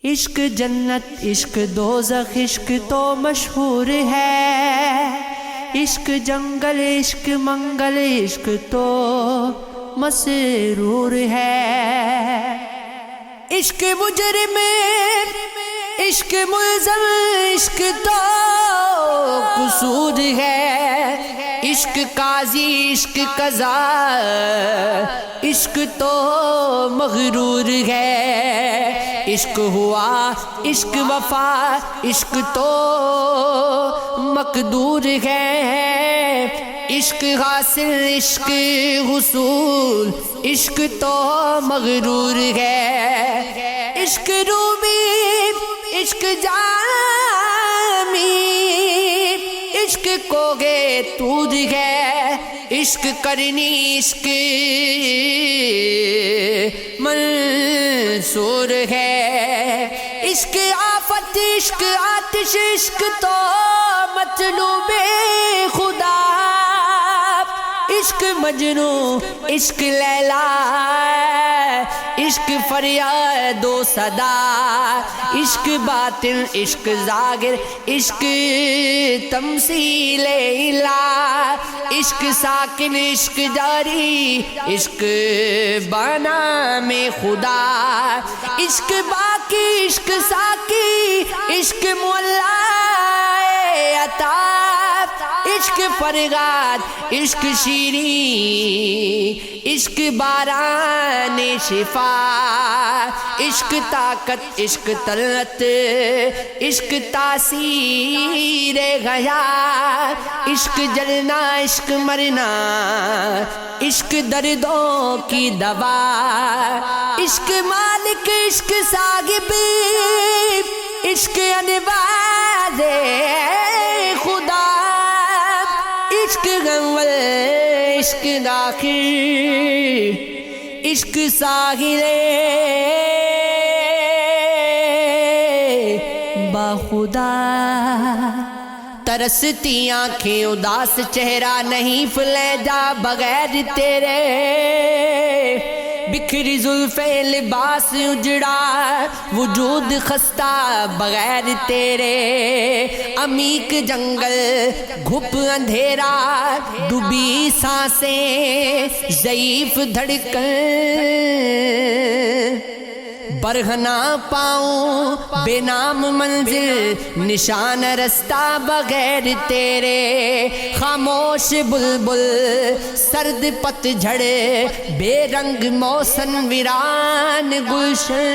عشق جنت عشق دوزخ عشق تو مشہور ہے، عشق جنگل عشق منگل عشق تو مسرور ہے، عشق مجرم عشق ملزم عشق تو قصور ہے، عشق قاضی عشق قضا عشق تو مغرور ہے، عشق ہوا عشق وفا عشق تو مقدور ہے، عشق حاصل عشق حصول عشق تو مغرور ہے، عشق روبی عشق جامی عشق کو گے تود ہے، عشق کرنی عشق منصور ہے، عشق آفت عشق آتش عشق تو مطلوب خدا، عشق مجنوں عشق لیلا عشق فریاد و صدا، عشق باطن عشق ظاہر عشق تمثیل الہ، عشق ساکن عشق جاری عشق بنا میں خدا، عشق باقی عشق ساکی عشق مولا عطا، عشق فرغاد عشق شیریں عشق باران شفا، عشق طاقت عشق طلعت عشق تاثیر غیا، عشق جلنا عشق مرنا عشق دردوں کی دوا، عشق مالک عشق صاحب عشق انوار خدا، عشق غمول عشق داخل عشق ساحل باخدا، ترستی آنکھیں اداس چہرہ نہیں فلیجا بغیر تیرے، بکھری زلف لباس اجڑا وجود خستہ بغیر تیرے، عمیق جنگل گھپ اندھیرا ڈوبی سانسیں ضعیف دھڑکن، برہنہ پاؤں بے نام منزل نشان رستہ بغیر تیرے، خاموش بلبل سرد پت جھڑ بے رنگ موسم ویران گلشن،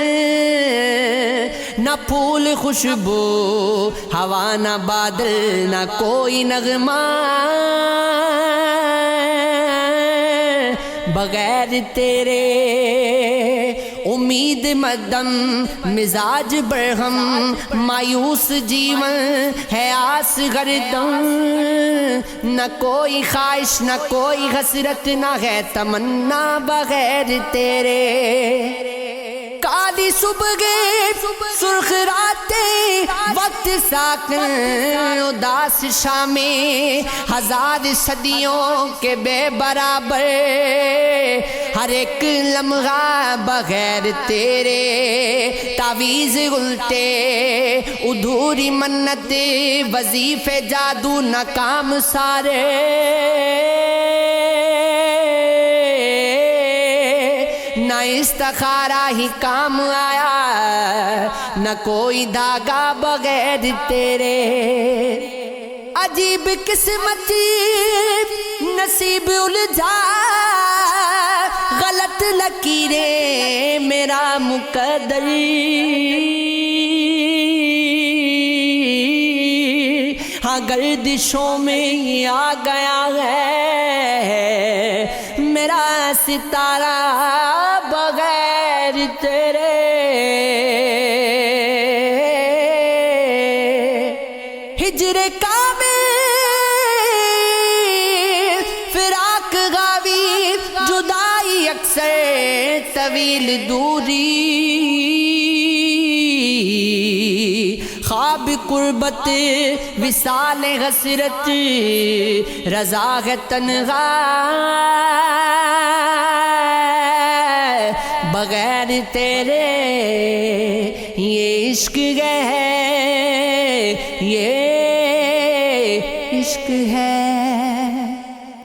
نہ پھول خوشبو ہوا نہ بادل نہ کوئی نغمہ بغیر تیرے، امید مدم مزاج برہم مایوس جیون ہے آس گردم، نہ کوئی خواہش نہ کوئی حسرت نہ ہے تمنا بغیر تیرے، کالی صبح سرخ راتیں وقت ساکن اداس شامیں ہزار صدیوں کے بے برابر، ہر ایک لمحہ بغیر تیرے، تعویذ الٹے ادھوری منت وظیفے جادو ناکام سارے، نہ استخارہ ہی کام آیا نہ کوئی دھاگا بغیر تیرے، عجیب قسمتی نصیب الجھا غلط لکیریں میرا مقدر، ہاں گردشوں میں آ گیا ہے میرا ستارہ بغیر تیرے، ہجر کامل فراق غاوی جدائی اکثر طویل دوری، خواب قربت وصال حسرت رضا ہے تنہا بغیر تیرے یہ عشق ہے، یہ عشق ہے۔